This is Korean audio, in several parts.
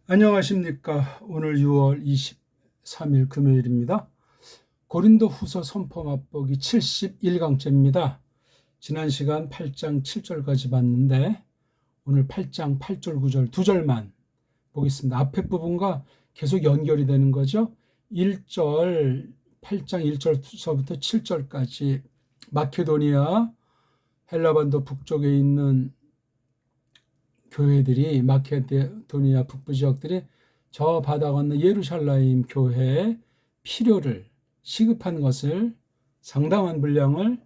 안녕하십니까. 오늘 6월 23일 금요일입니다. 고린도 후서 선포 맛보기 71강째입니다. 지난 시간 8장 7절까지 봤는데 오늘 8장 8절 9절 두 절만 보겠습니다. 앞에 부분과 계속 연결이 되는 거죠. 8장 1절서부터 7절까지 마케도니아 헬라반도 북쪽에 있는 교회들이 마케도니아 북부 지역들이 저 바다 건너 예루살렘 교회의 필요를 시급한 것을 상당한 분량을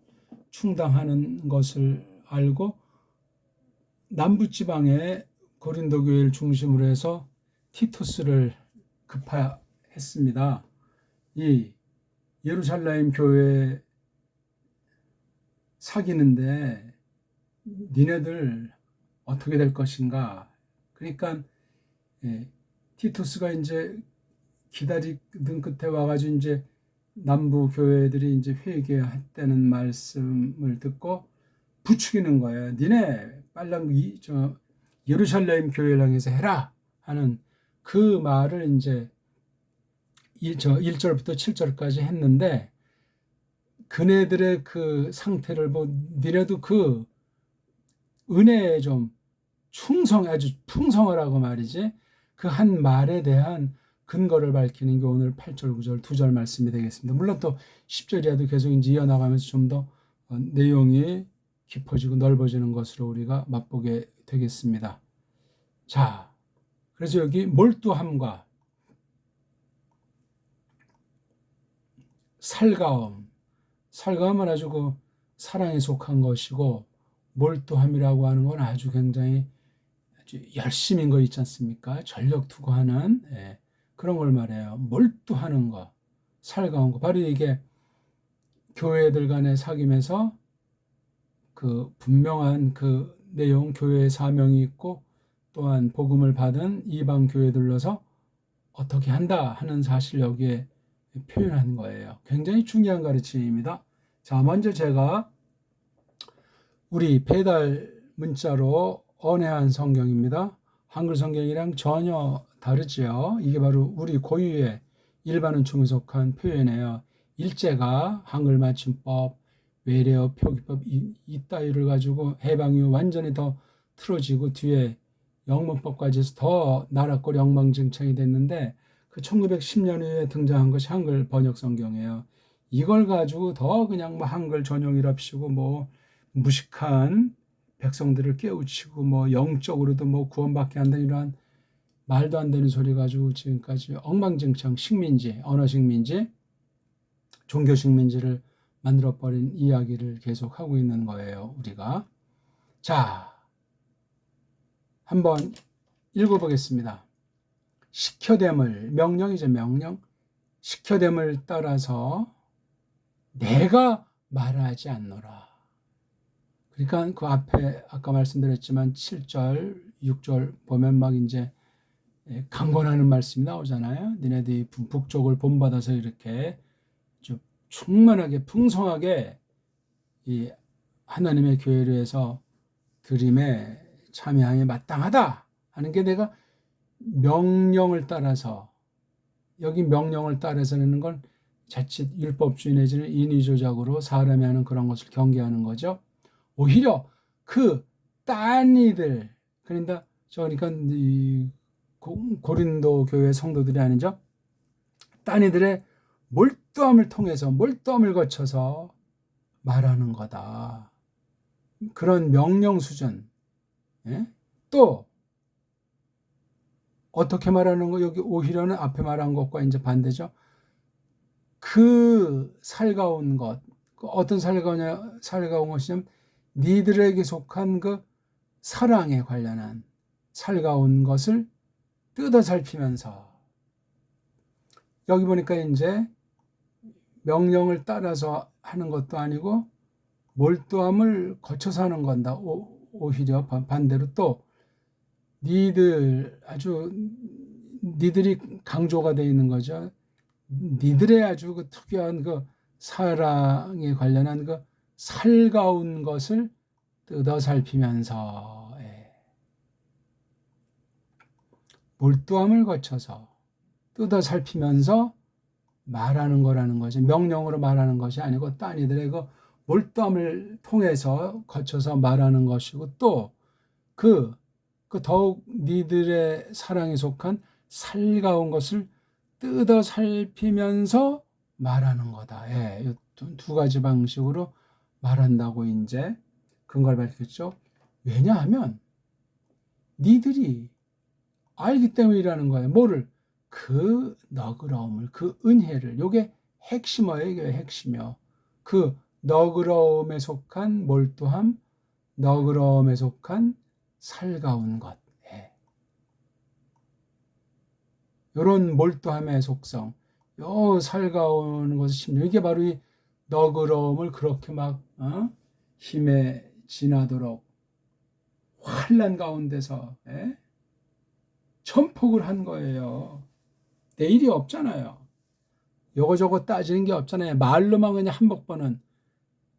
충당하는 것을 알고 남부지방의 고린도 교회를 중심으로 해서 티투스를 급파했습니다. 이 예루살렘 교회 사귀는데 니네들 어떻게 될 것인가. 그러니까 티투스가 이제 기다리던 끝에 와가지고 이제 남부 교회들이 이제 회개했다는 말씀을 듣고 부추기는 거예요. 니네 빨랑 예루살렘 교회를 향해서 해라 하는 그 말을 이제 1절부터 7절까지 했는데 그네들의 그 상태를 니네도 그 은혜에 좀 아주 풍성하라고 말이지. 그 한 말에 대한 근거를 밝히는 게 오늘 8절, 9절 두 절 말씀이 되겠습니다. 물론 또 10절이라도 계속 이제 이어나가면서 좀 더 내용이 깊어지고 넓어지는 것으로 우리가 맛보게 되겠습니다. 자, 그래서 여기 몰두함과 살가움은 아주 그 사랑에 속한 것이고 몰두함이라고 하는 건 아주 굉장히 열심인 거 있지 않습니까? 전력 투구하는 그런 걸 말해요. 몰두하는 거, 살가운 거. 바로 이게 교회들 간의 사귐에서 그 분명한 그 내용, 교회의 사명이 있고 또한 복음을 받은 이방 교회들로서 어떻게 한다 하는 사실 여기에 표현한 거예요. 굉장히 중요한 가르침입니다. 자, 먼저 제가 우리 배달 문자로 언해한 성경입니다. 한글 성경이랑 전혀 다르지요. 이게 바로 우리 고유의 일반은총에 속한 표현이에요. 일제가 한글 맞춤법, 외래어 표기법 이따위를 가지고 해방 이후 완전히 더 틀어지고 뒤에 영문법까지 해서 더 나라꼴 엉망진창이 됐는데 그 1910년 이후에 등장한 것이 한글 번역 성경이에요. 이걸 가지고 더 그냥 한글 전용이랍시고 무식한 백성들을 깨우치고 영적으로도 구원받게 한다는 이러한 말도 안 되는 소리 가지고 지금까지 엉망진창 식민지, 언어식민지, 종교식민지를 만들어버린 이야기를 계속 하고 있는 거예요, 우리가. 자, 한번 읽어보겠습니다. 시켜됨을, 명령이죠, 명령. 시켜됨을 따라서 내가 말하지 않노라. 그러니까 그 앞에 아까 말씀드렸지만 7절, 6절 보면 막 이제 강권하는 말씀이 나오잖아요. 니네들이 북쪽을 본받아서 이렇게 좀 충만하게 풍성하게 이 하나님의 교회를 해서 드림에 참여함이 마땅하다 하는 게 내가 명령을 따라서 여기 명령을 따라서는 건 자칫 율법주의 내지는 인위조작으로 사람이 하는 그런 것을 경계하는 거죠. 오히려 그 딴 이들 그러니까 이 고린도 교회 성도들이 아니죠. 딴 이들의 몰두함을 통해서 몰두함을 거쳐서 말하는 거다. 그런 명령 수준. 또 어떻게 말하는 거 여기 오히려는 앞에 말한 것과 이제 반대죠. 그 살가운 것 어떤 살가운 것이냐면 니들에게 속한 그 사랑에 관련한 살가운 것을 뜯어 살피면서 여기 보니까 이제 명령을 따라서 하는 것도 아니고 몰두함을 거쳐서 하는 건다. 오히려 반대로 또 니들이 강조가 되어 있는 거죠. 니들의 아주 그 특유한 그 사랑에 관련한 그 살가운 것을 뜯어 살피면서 몰두함을 거쳐서 뜯어 살피면서 말하는 거라는 거죠. 명령으로 말하는 것이 아니고 또 아니들의 그 몰두함을 통해서 거쳐서 말하는 것이고 또 그 더욱 니들의 사랑에 속한 살가운 것을 뜯어 살피면서 말하는 거다. 예, 두 가지 방식으로 말한다고 이제 근거를 밝혔죠. 왜냐하면 니들이 알기 때문이라는 거예요. 뭐를? 그 너그러움을, 그 은혜를. 요게 핵심어예요. 이게 핵심이요. 그 너그러움에 속한 몰두함, 너그러움에 속한 살가운 것. 예. 요런 몰두함의 속성, 요 살가운 것의 심리, 이게 바로 이 너그러움을 그렇게 막 힘에 지나도록 환난 가운데서 전폭을 한 거예요. 내일이 없잖아요. 요거저거 따지는 게 없잖아요. 말로만 그냥 한복번은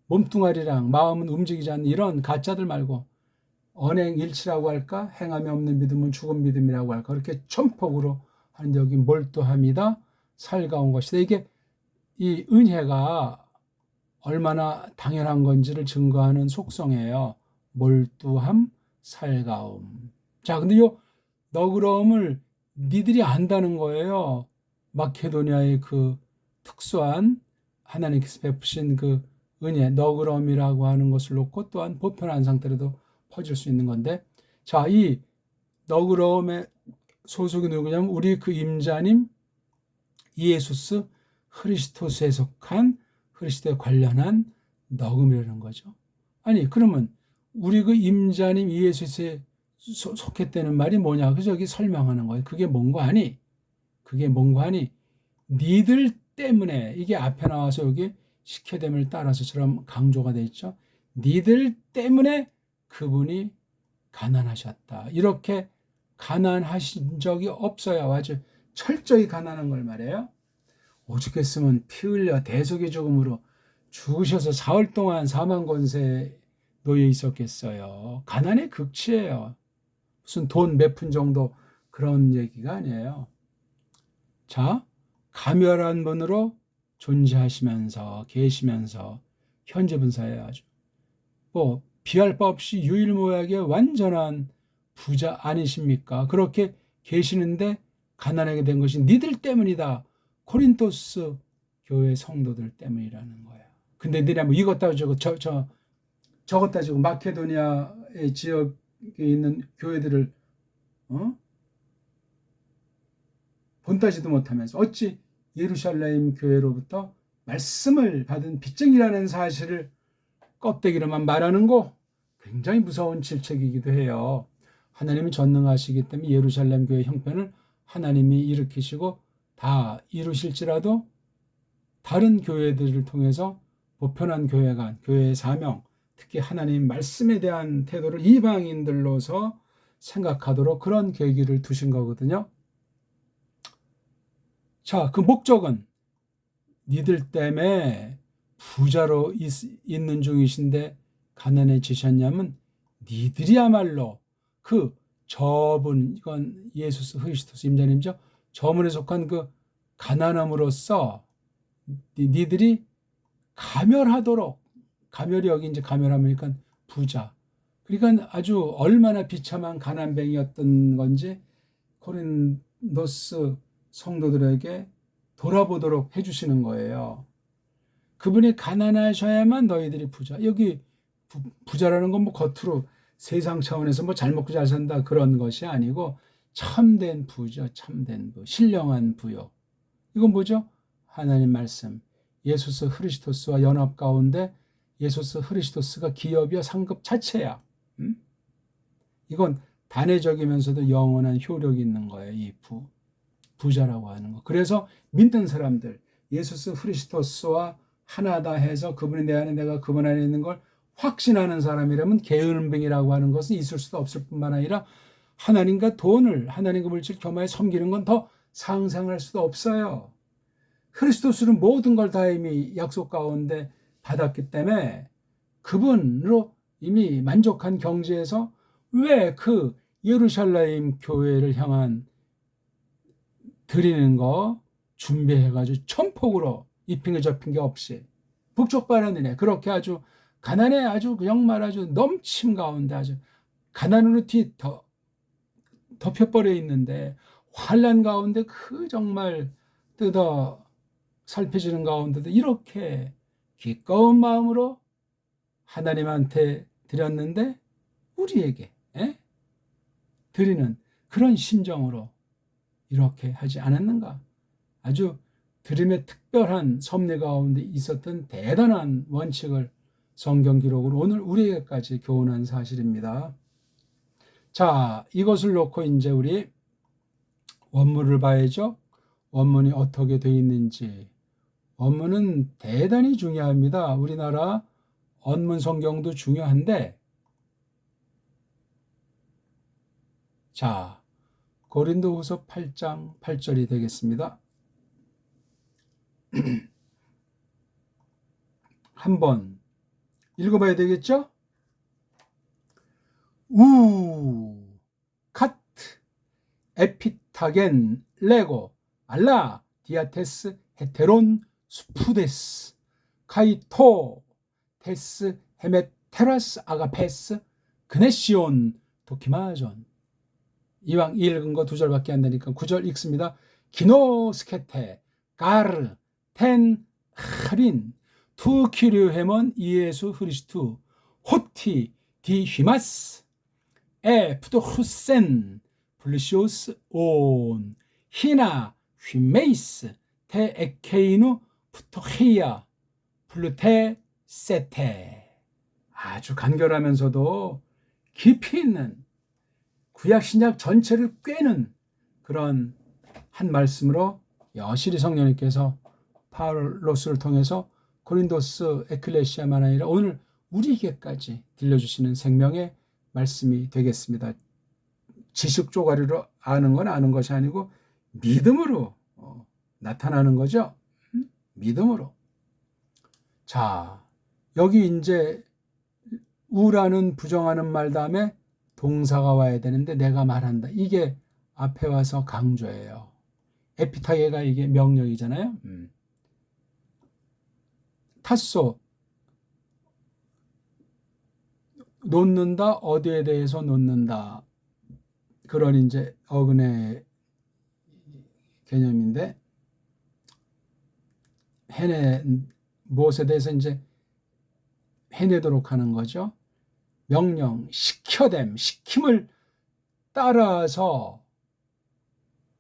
몸뚱아리랑 마음은 움직이지 않는 이런 가짜들 말고 언행일치라고 할까? 행함이 없는 믿음은 죽은 믿음이라고 할까? 그렇게 전폭으로 하는 여기 몰두함이다. 살가운 것이다. 이게 이 은혜가 얼마나 당연한 건지를 증거하는 속성이에요. 몰두함, 살가움. 자, 근데 요 너그러움을 니들이 안다는 거예요. 마케도니아의 그 특수한 하나님께서 베푸신 그 은혜, 너그러움이라고 하는 것을 놓고 또한 보편한 상태로도 퍼질 수 있는 건데, 자, 이 너그러움의 소속이 누구냐면 우리 그 임자님 예수스 그리스도스에 속한 그리스도에 관련한 너금이라는 거죠. 아니 그러면 우리 그 임자님 예수스에 속했다는 말이 뭐냐? 그래서 여기 설명하는 거예요. 그게 뭔가 하니? 그게 뭔가 하니? 니들 때문에 이게 앞에 나와서 여기 식혜됨을 따라서처럼 강조가 돼 있죠. 니들 때문에 그분이 가난하셨다. 이렇게 가난하신 적이 없어요. 아주 철저히 가난한 걸 말해요. 오죽했으면 피 흘려 대속의 죽음으로 죽으셔서 사흘 동안 사망 권세에 놓여 있었겠어요. 가난의 극치예요. 무슨 돈 몇 푼 정도 그런 얘기가 아니에요. 자, 가멸한 분으로 존재하시면서 계시면서 현재 분사예요. 아주 뭐 비할 바 없이 유일무이하게 완전한 부자 아니십니까? 그렇게 계시는데 가난하게 된 것이 니들 때문이다. 코린토스 교회 성도들 때문이라는 거야. 근데 니네 뭐 이것 따지고 저것 따지고 마케도니아의 지역에 있는 교회들을 본따지도 못하면서 어찌 예루살렘 교회로부터 말씀을 받은 빚쟁이라는 사실을 껍데기로만 말하는 거 굉장히 무서운 질책이기도 해요. 하나님이 전능하시기 때문에 예루살렘 교회 형편을 하나님이 일으키시고 다 이루실지라도 다른 교회들을 통해서 보편한 교회가 교회의 사명, 특히 하나님 말씀에 대한 태도를 이방인들로서 생각하도록 그런 계기를 두신 거거든요. 자, 그 목적은 니들 때문에 부자로 있는 중이신데 가난해지셨냐면 니들이야말로 그 저분, 이건 예수 그리스도 임자님이죠. 저분에 속한 그 가난함으로써 니들이 가멸하도록, 가멸이 여기 이제 가멸하니까 부자. 그러니까 아주 얼마나 비참한 가난뱅이였던 건지 코린토스 성도들에게 돌아보도록 해주시는 거예요. 그분이 가난하셔야만 너희들이 부자. 여기 부자라는 건 뭐 겉으로 세상 차원에서 뭐 잘 먹고 잘 산다 그런 것이 아니고 참된 부죠. 참된 부. 신령한 부요. 이건 뭐죠? 하나님 말씀. 예수스 그리스도스와 연합 가운데 예수스 그리스도스가 기업이요 상급 자체야. 이건 단회적이면서도 영원한 효력이 있는 거예요. 이 부자라고 하는 거. 그래서 믿는 사람들 예수스 그리스도스와 하나다 해서 그분이 내 안에 내가 그분 안에 있는 걸 확신하는 사람이라면 게으름뱅이라고 하는 것은 있을 수도 없을 뿐만 아니라 하나님과 돈을 하나님과 물질 겸하여 섬기는 건 더 상상할 수도 없어요. 그리스도스는 모든 걸 다 이미 약속 가운데 받았기 때문에 그분으로 이미 만족한 경지에서 왜 그 예루살렘 교회를 향한 드리는 거 준비해가지고 천폭으로 입힌 게 접힌 게 없이 북쪽바라느네 그렇게 아주 가난에 아주 정말 아주 넘침 가운데 아주 가난으로 덮여버려 있는데 환난 가운데 그 정말 뜯어 살펴지는 가운데도 이렇게 기꺼운 마음으로 하나님한테 드렸는데 우리에게 드리는 그런 심정으로 이렇게 하지 않았는가? 아주 드림의 특별한 섭리 가운데 있었던 대단한 원칙을 성경 기록으로 오늘 우리에게까지 교훈한 사실입니다. 자, 이것을 놓고 이제 우리 원문을 봐야죠. 원문이 어떻게 되어 있는지. 원문은 대단히 중요합니다. 우리나라 원문 성경도 중요한데, 자, 고린도후서 8장 8절이 되겠습니다. 한번 읽어봐야 되겠죠? 카트 에피타겐 레고 알라 디아테스 헤테론 수푸데스 카이토 테스 헤메테라스 아가페스 그네시온 도키마존. 이왕 읽은 거 2절밖에 안 되니까 9절 읽습니다. 기노스케테 가르 텐 하린 투 키류헤먼 이예수 흐리스투 호티 디 휘마스 에 푸도후센 블리시오스 온 히나 휘메이스 테 에케이누 푸토헤이아 플루테 세테. 아주 간결하면서도 깊이 있는 구약 신약 전체를 꿰는 그런 한 말씀으로 여실히 성령님께서 파울로스를 통해서 고린도스 에클레시아만 아니라 오늘 우리에게까지 들려주시는 생명의 말씀이 되겠습니다. 지식 조가리로 아는 건 아는 것이 아니고 믿음으로 나타나는 거죠. 믿음으로. 자, 여기 이제 우라는 부정하는 말 다음에 동사가 와야 되는데 내가 말한다. 이게 앞에 와서 강조예요. 에피타게가 이게 명령이잖아요. 타소 놓는다. 어디에 대해서 놓는다. 그런 이제 어근의 개념인데 무엇에 대해서 이제 해내도록 하는 거죠. 명령, 시킴을 따라서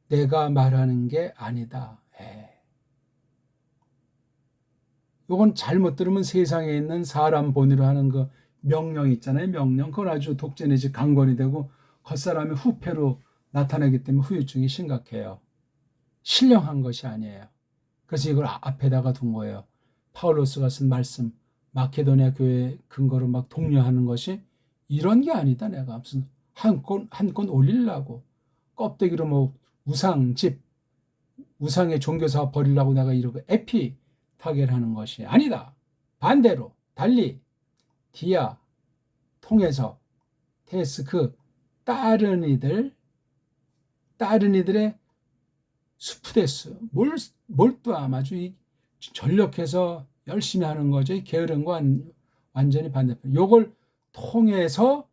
내가 말하는 게 아니다. 이건 잘못 들으면 세상에 있는 사람 본의로 하는 그 명령 있잖아요. 명령. 그건 아주 독재 내지 강권이 되고 겉사람의 후패로 나타나기 때문에 후유증이 심각해요. 신령한 것이 아니에요. 그래서 이걸 앞에다가 둔 거예요. 파울로스가 쓴 말씀, 마케도니아 교회 근거로 막 독려하는 것이 이런 게 아니다. 내가 무슨 한 건 올리려고 껍데기로 뭐 우상의 종교사업 버리려고 내가 이러고 에피타게를 하는 것이 아니다. 반대로 달리 디아 통해서 테스크 다른 이들의 수프데스 몰두함 아주 전력해서 열심히 하는 거죠. 게으른 거 완전히 반대편. 요걸 통해서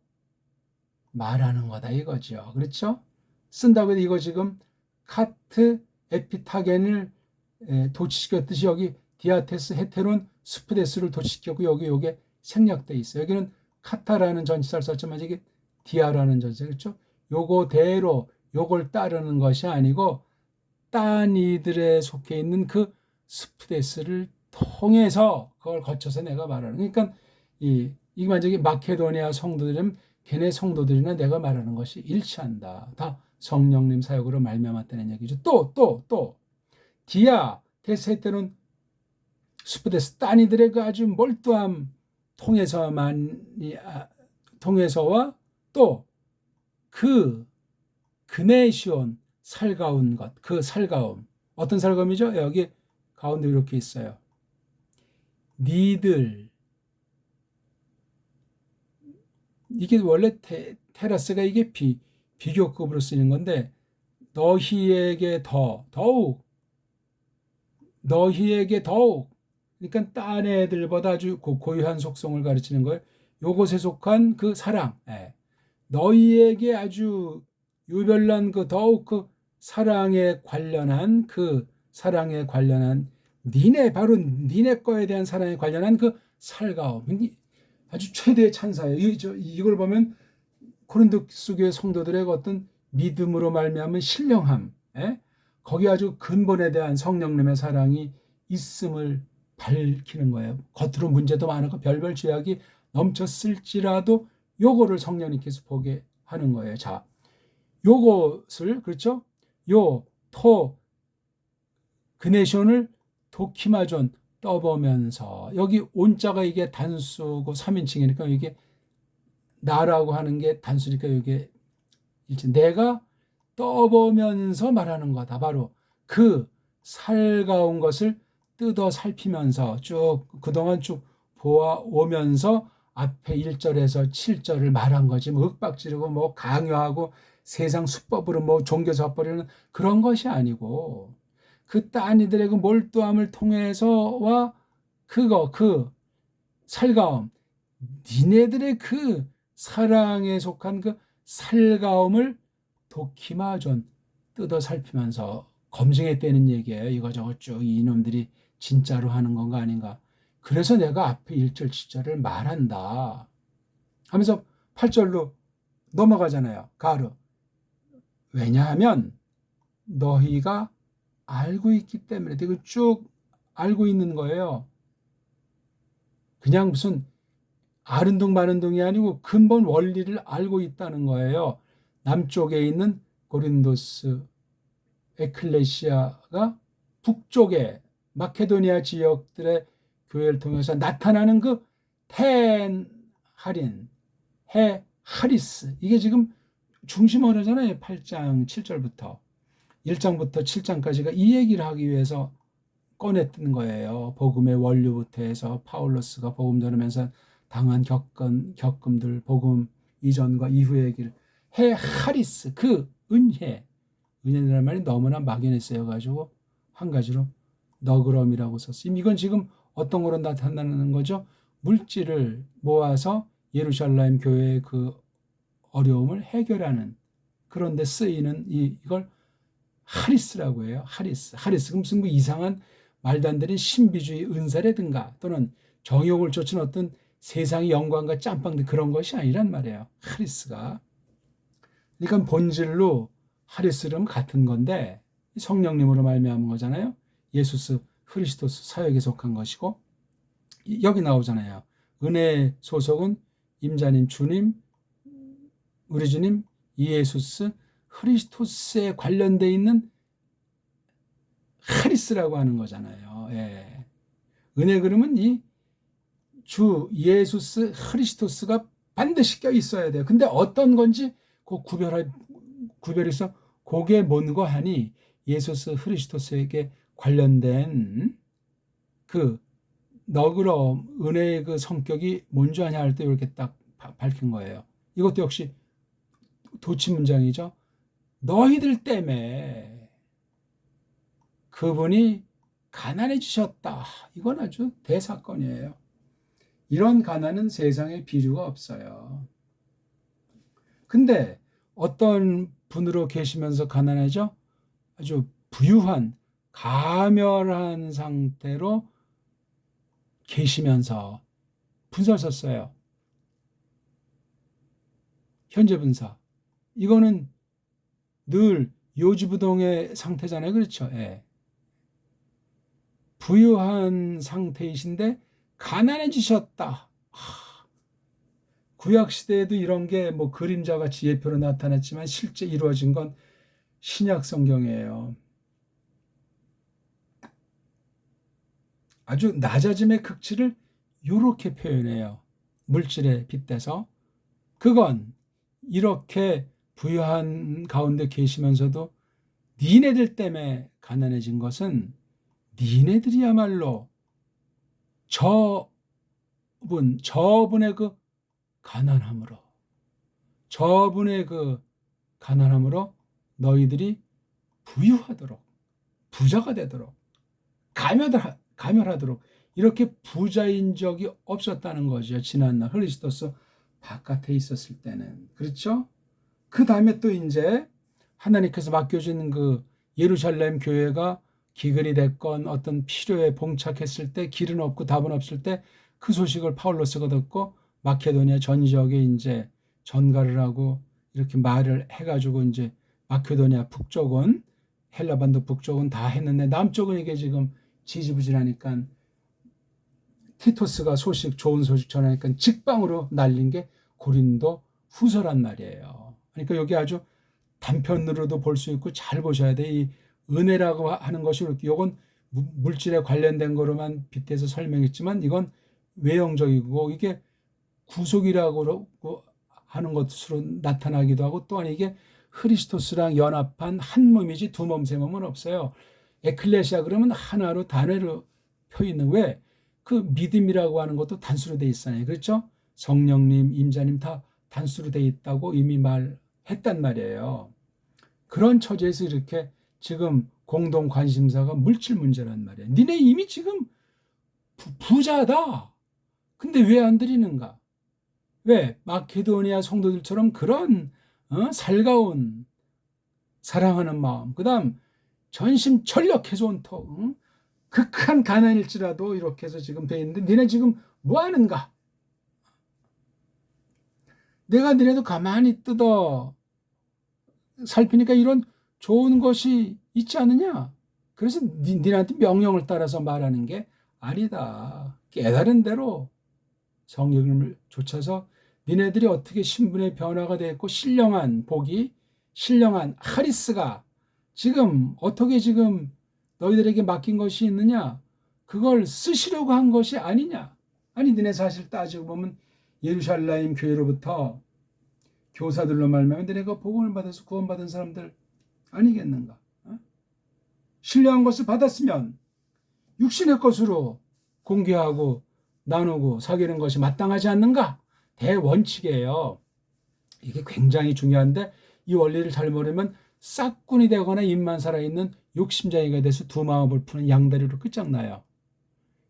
말하는 거다 이거죠. 그렇죠? 쓴다고 해도 이거 지금 카트 에피타겐을 도치시켰듯이 여기 디아테스 헤테론 수프데스를 도치시켰고 여기 요게 생략돼 있어요. 여기는 카타라는 전치사를 썼지만 이게 디아라는 전치사 그렇죠? 요거대로 요걸 따르는 것이 아니고 딴 이들에 속해 있는 그 스프데스를 통해서 그걸 거쳐서 내가 말하는. 그러니까 이 만약에 마케도니아 성도들은 걔네 성도들이나 내가 말하는 것이 일치한다. 다 성령님 사역으로 말미암았다는 얘기죠. 또 디아 테스테는 스프데스 딴 이들의 그 아주 몰두함 통해서와 또 그 그네시온 살가운 것, 그 살가움. 어떤 살가움이죠? 여기 가운데 이렇게 있어요. 니들. 이게 원래 테라스가 이게 비교급으로 쓰이는 건데 너희에게 더욱 너희에게 더욱. 그러니까 딴 애들보다 아주 고유한 속성을 가르치는 거예요. 요것에 속한 그 사랑. 예. 너희에게 아주 유별난 그 더욱 그 사랑에 관련한 바로 니네 거에 대한 사랑에 관련한 그 살가움. 아주 최대의 찬사예요. 이걸 보면 고린도 교회 성도들의 어떤 믿음으로 말미암은 신령함, 거기 아주 근본에 대한 성령님의 사랑이 있음을 밝히는 거예요. 겉으로 문제도 많고 별별 죄악이 넘쳤을지라도 요거를 성령님께서 보게 하는 거예요. 자, 요것을 그렇죠? 그네션을 도키마존 떠보면서 여기 온자가 이게 단수고 3인칭이니까 이게 나라고 하는 게 단수니까 이게 내가 떠보면서 말하는 거다. 바로 그 살가운 것을 뜯어 살피면서 쭉 그동안 쭉 보아오면서 앞에 1절에서 7절을 말한 거지. 뭐 윽박지르고 뭐 강요하고 세상 수법으로 뭐 종교 잡버리는 그런 것이 아니고 그 딴이들의 그 몰두함을 통해서와 그 살가움, 니네들의 그 사랑에 속한 그 살가움을 도키마존 뜯어 살피면서 검증했다는 얘기예요. 이거저거 쭉 이놈들이 진짜로 하는 건가 아닌가. 그래서 내가 앞에 1절 7절을 말한다 하면서 8절로 넘어가잖아요. 가르. 왜냐하면 너희가 알고 있기 때문에. 이거 쭉 알고 있는 거예요. 그냥 무슨 아른둥 마른둥이 아니고 근본 원리를 알고 있다는 거예요. 남쪽에 있는 고린도스 에클레시아가 북쪽에 마케도니아 지역들의 교회를 통해서 나타나는 그 텐하린, 하리스, 이게 지금 중심 언어잖아요. 8장 7절부터 1장부터 7장까지가 이 얘기를 하기 위해서 꺼냈던 거예요. 복음의 원류부터 해서 파울로스가 복음 전하면서 당한 겪음들, 복음 이전과 이후의 얘기를 하리스, 그 은혜라는 말이 너무나 막연히 쓰여가지고 한 가지로 너그럼이라고 썼어요. 이건 지금 어떤 거로 나타나는 거죠? 물질을 모아서 예루살렘 교회의 그 어려움을 해결하는 그런데 쓰이는 이걸 하리스라고 해요. 하리스. 무슨 뭐 이상한 말도 안 되는 신비주의 은사라든가 또는 정욕을 쫓은 어떤 세상의 영광과 짬빵들 그런 것이 아니란 말이에요. 하리스가. 그러니까 본질로 하리스름 같은 건데 성령님으로 말미암은 거잖아요. 예수스 크리스토스 사역에 속한 것이고 여기 나오잖아요. 은혜 소속은 임자님 주님 우리 주님 예수스 크리스토스에 관련돼 있는 하리스라고 하는 거잖아요. 예. 은혜 그러면 이 주 예수스 크리스토스가 반드시 껴 있어야 돼요. 근데 어떤 건지 그 구별해서 그게 뭔고 하니 예수스 크리스토스에게 관련된 그 너그러움 은혜의 그 성격이 뭔지 아냐 할 때 이렇게 딱 밝힌 거예요. 이것도 역시 도치 문장이죠. 너희들 때문에 그분이 가난해지셨다. 이건 아주 대사건이에요. 이런 가난은 세상에 비유가 없어요. 근데 어떤 분으로 계시면서 가난해져? 아주 부유한, 가멸한 상태로 계시면서 분설 썼어요. 현재 분사. 이거는 늘 요지부동의 상태잖아요. 그렇죠? 예. 부유한 상태이신데 가난해지셨다. 구약시대에도 이런 게 뭐 그림자같이 예표로 나타났지만 실제 이루어진 건 신약 성경이에요. 아주 낮아짐의 극치를 이렇게 표현해요. 물질에 빗대서. 그건 이렇게 부유한 가운데 계시면서도 니네들 때문에 가난해진 것은 니네들이야말로 저분의 그 가난함으로 너희들이 부유하도록, 부자가 되도록, 가멸하도록 이렇게 부자인 적이 없었다는 거죠. 지난날 그리스도서 바깥에 있었을 때는. 그렇죠? 그 다음에 또 이제 하나님께서 맡겨주는 그 예루살렘 교회가 기근이 됐건 어떤 필요에 봉착했을 때 길은 없고 답은 없을 때 그 소식을 파울로스가 듣고 마케도니아 전 지역에 이제 전가를 하고 이렇게 말을 해가지고 이제 마케도니아 북쪽은 헬라반도 북쪽은 다 했는데 남쪽은 이게 지금 지지부진하니까 티토스가 좋은 소식 전하니까 직방으로 날린 게 고린도 후서란 말이에요. 그러니까 여기 아주 단편으로도 볼 수 있고 잘 보셔야 돼. 이 은혜라고 하는 것이 이건 물질에 관련된 거로만 빗대서 설명했지만 이건 외형적이고 이게 구속이라고 하는 것으로 나타나기도 하고 또한 이게 크리스토스랑 연합한 한 몸이지 두 몸 세 몸은 없어요. 에클레시아 그러면 하나로 단회로 펴 있는 왜? 그 믿음이라고 하는 것도 단수로 돼 있잖아요. 그렇죠? 성령님, 임자님 다 단수로 돼 있다고 이미 말했단 말이에요. 그런 처지에서 이렇게 지금 공동 관심사가 물질 문제란 말이에요. 니네 이미 지금 부자다. 근데 왜 안 드리는가? 왜? 마케도니아 성도들처럼 그런 살가운 사랑하는 마음, 그 다음 전심전력해서 온통 극한 가난일지라도 이렇게 해서 지금 돼 있는데 니네 지금 뭐 하는가? 내가 니네도 가만히 뜯어 살피니까 이런 좋은 것이 있지 않느냐? 그래서 니네한테 명령을 따라서 말하는 게 아니다. 깨달은 대로 성령을 좇아서 니네들이 어떻게 신분의 변화가 됐고 신령한 복이, 신령한 하리스가 지금 어떻게 지금 너희들에게 맡긴 것이 있느냐? 그걸 쓰시려고 한 것이 아니냐? 아니 니네 사실 따지고 보면 예루살렘 교회로부터 교사들로 말미암아 니네가 복음을 받아서 구원받은 사람들 아니겠는가? 신령한 것을 받았으면 육신의 것으로 공개하고 나누고 사귀는 것이 마땅하지 않는가? 대원칙이에요. 이게 굉장히 중요한데 이 원리를 잘 모르면 싹군이 되거나 입만 살아있는 욕심쟁이가 돼서 두 마음을 푸는 양다리로 끝장나요.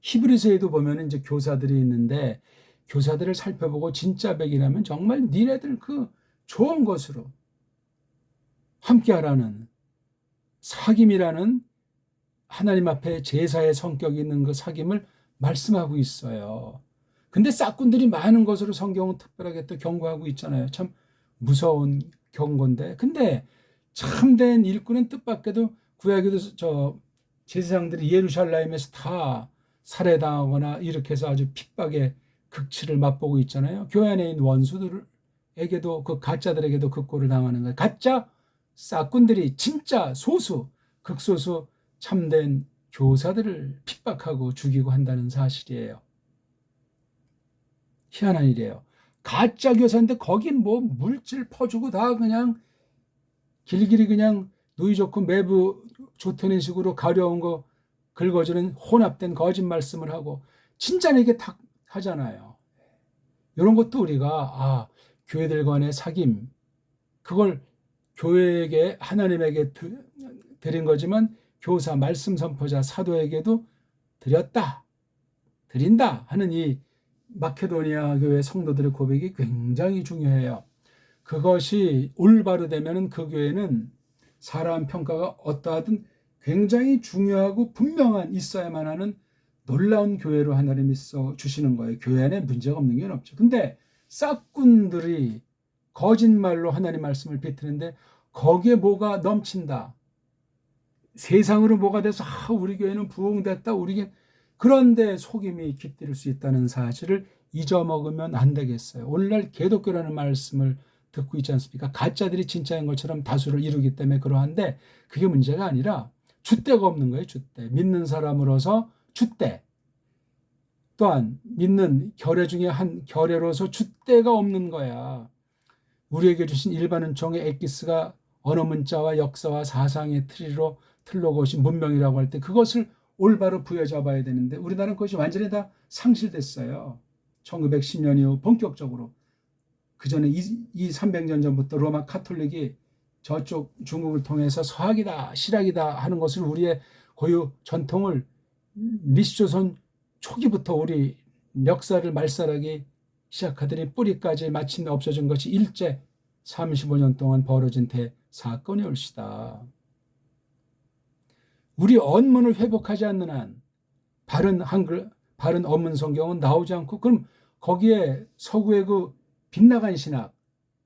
히브리서에도 보면 이제 교사들이 있는데 교사들을 살펴보고 진짜 백이라면 정말 니네들 그 좋은 것으로 함께하라는 사귐이라는 하나님 앞에 제사의 성격이 있는 그 사귐을 말씀하고 있어요. 근데 싹군들이 많은 것으로 성경은 특별하게 또 경고하고 있잖아요. 참 무서운 경고인데. 근데 참된 일꾼은 뜻밖에도 구약에도 제사장들이 예루살렘에서 다 살해당하거나 이렇게 해서 아주 핍박의 극치를 맛보고 있잖아요. 교회 안에 있는 원수들에게도 그 가짜들에게도 그 꼴을 당하는 거예요. 가짜 싹군들이 진짜 소수, 극소수 참된 교사들을 핍박하고 죽이고 한다는 사실이에요. 희한한 일이에요. 가짜 교사인데 거긴 뭐 물질 퍼주고 다 그냥 길길이 그냥 누이 좋고 매부 좋다는 식으로 가려운 거 긁어주는 혼합된 거짓 말씀을 하고 진짜는 이게 다 하잖아요. 이런 것도 우리가 교회들 간의 사귐 그걸 교회에게 하나님에게 드린 거지만 교사 말씀 선포자 사도에게도 드린다 하는 이 마케도니아 교회 성도들의 고백이 굉장히 중요해요. 그것이 올바로 되면 그 교회는 사람 평가가 어떠하든 굉장히 중요하고 분명한 있어야만 하는 놀라운 교회로 하나님이 써 주시는 거예요. 교회 안에 문제가 없는 게 없죠. 근데 싹군들이 거짓말로 하나님 말씀을 비트는데 거기에 뭐가 넘친다. 세상으로 뭐가 돼서 우리 교회는 부흥됐다. 그런데 속임이 깃들일 수 있다는 사실을 잊어먹으면 안 되겠어요. 오늘날 개독교라는 말씀을 듣고 있지 않습니까? 가짜들이 진짜인 것처럼 다수를 이루기 때문에 그러한데 그게 문제가 아니라 줏대가 없는 거예요. 줏대. 믿는 사람으로서 줏대. 또한 믿는 결례 중에 한 결례로서 줏대가 없는 거야. 우리에게 주신 일반 은총의 엑기스가 언어 문자와 역사와 사상의 틀로 것이 문명이라고 할 때 그것을 올바로 부여잡아야 되는데 우리나라는 그것이 완전히 다 상실됐어요. 1910년 이후 본격적으로. 그 전에 300년 전부터 로마 카톨릭이 저쪽 중국을 통해서 서학이다, 실학이다 하는 것을 우리의 고유 전통을 미시조선 초기부터 우리 역사를 말살하기 시작하더니 뿌리까지 마침내 없어진 것이 일제 35년 동안 벌어진 대사건이 올시다. 우리 언문을 회복하지 않는 한 바른 한글, 바른 언문 성경은 나오지 않고, 그럼 거기에 서구의 그 빗나간 신학,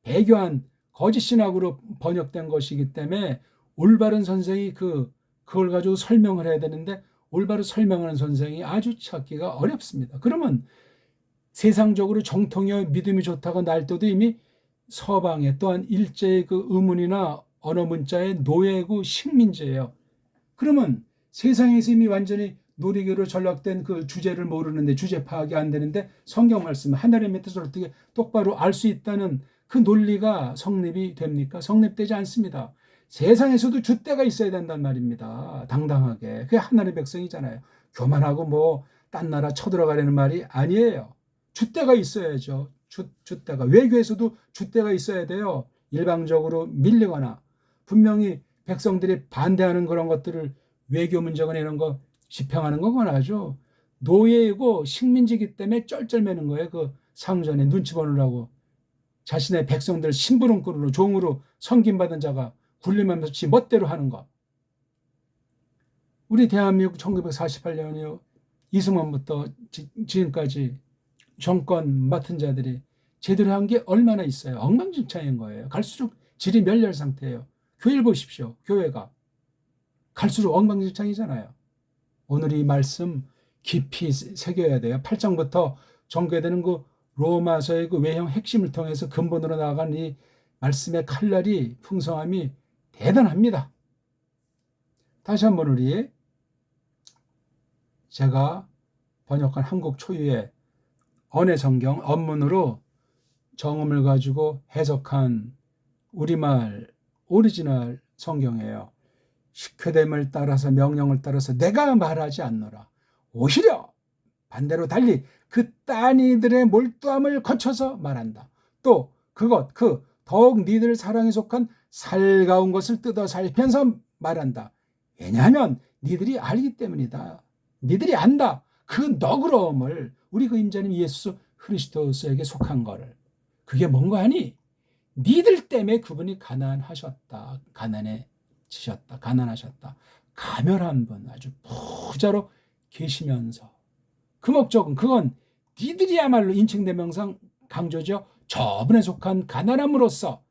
배교한 거짓 신학으로 번역된 것이기 때문에 올바른 선생이 그걸 가지고 설명을 해야 되는데 올바로 설명하는 선생이 아주 찾기가 어렵습니다. 그러면 세상적으로 정통이요 믿음이 좋다고 날 때도 이미 서방에 또한 일제의 그 의문이나 언어 문자의 노예고 식민지예요. 그러면 세상에서 이미 완전히 놀이교로 전락된 그 주제를 모르는데, 주제 파악이 안 되는데 성경 말씀 하나님의 뜻을 어떻게 똑바로 알 수 있다는 그 논리가 성립이 됩니까? 성립되지 않습니다. 세상에서도 줏대가 있어야 된단 말입니다. 당당하게. 그게 하나님의 백성이잖아요. 교만하고 뭐 딴 나라 쳐들어가려는 말이 아니에요. 줏대가 있어야죠. 줏대가. 외교에서도 줏대가 있어야 돼요. 일방적으로 밀리거나 분명히 백성들이 반대하는 그런 것들을 외교 문제거나 이런 거 지평하는 건 아주 노예이고 식민지이기 때문에 쩔쩔매는 거예요. 그 상전에 눈치 보느라고 자신의 백성들 심부름꾼으로 종으로 섬김받은 자가 군림하면서 지 멋대로 하는 것. 우리 대한민국 1948년이요. 이승만부터 지금까지 정권 맡은 자들이 제대로 한 게 얼마나 있어요. 엉망진창인 거예요. 갈수록 질이 멸렬 상태예요. 교회를 보십시오. 교회가 갈수록 엉망진창이잖아요. 오늘 이 말씀 깊이 새겨야 돼요. 8장부터 전개되는 그 로마서의 그 외형 핵심을 통해서 근본으로 나아간 이 말씀의 칼날이 풍성함이 대단합니다. 다시 한번 우리 제가 번역한 한국 초유의 언해성경 언문으로 정음을 가지고 해석한 우리말 오리지널 성경이에요. 식회됨을 따라서 명령을 따라서 내가 말하지 않노라. 오히려 반대로 달리 그 딴이들의 몰두함을 거쳐서 말한다. 또 더욱 니들 사랑에 속한 살가운 것을 뜯어 살피면서 말한다. 왜냐하면 니들이 알기 때문이다. 니들이 안다. 그 너그러움을 우리 그 임자님 예수 그리스도에게 속한 거를. 그게 뭔가 하니 니들 때문에 그분이 가난하셨다. 가난하셨다. 가멸한 분, 아주 부자로 계시면서 그 목적은 그건 니들이야말로 인칭대명상 강조죠. 저분에 속한 가난함으로써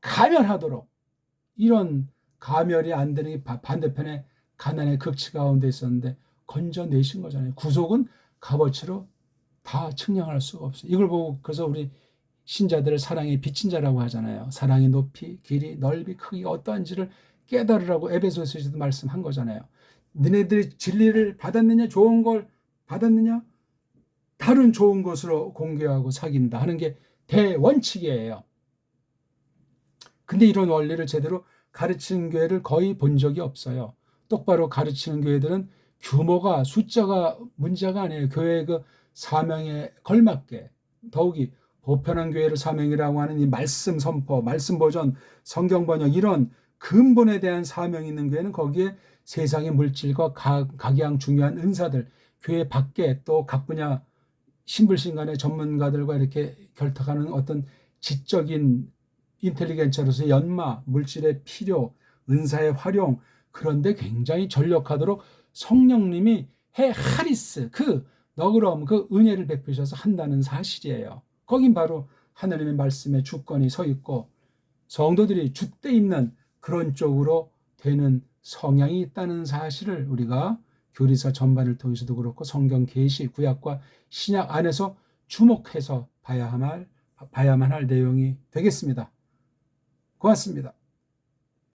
가멸하도록, 이런 가멸이 안 되는 반대편에 가난의 극치 가운데 있었는데 건져내신 거잖아요. 구속은 값어치로 다 측량할 수가 없어요. 이걸 보고 그래서 우리 신자들을 사랑의 빚진 자라고 하잖아요. 사랑의 높이, 길이, 넓이, 크기가 어떠한지를 깨달으라고 에베소서에서도 말씀한 거잖아요. 너네들이 진리를 받았느냐, 좋은 걸 받았느냐, 다른 좋은 것으로 공개하고 사귄다 하는 게 대원칙이에요. 근데 이런 원리를 제대로 가르치는 교회를 거의 본 적이 없어요. 똑바로 가르치는 교회들은 규모가, 숫자가 문제가 아니에요. 교회의 그 사명에 걸맞게, 더욱이 보편한 교회를 사명이라고 하는 이 말씀 선포, 말씀 보전, 성경 번역, 이런 근본에 대한 사명이 있는 교회는 거기에 세상의 물질과 각양 중요한 은사들, 교회 밖에 또 각 분야 신불신간의 전문가들과 이렇게 결탁하는 어떤 지적인 인텔리겐처로서의 연마, 물질의 필요, 은사의 활용, 그런데 굉장히 전력하도록 성령님이 하리스, 그 너그러움, 그 은혜를 베푸셔서 한다는 사실이에요. 거긴 바로 하나님의 말씀에 주권이 서 있고 성도들이 줏대 있는 그런 쪽으로 되는 성향이 있다는 사실을 우리가 교리서 전반을 통해서도 그렇고 성경 계시, 구약과 신약 안에서 주목해서 봐야만 할 내용이 되겠습니다. 고맙습니다.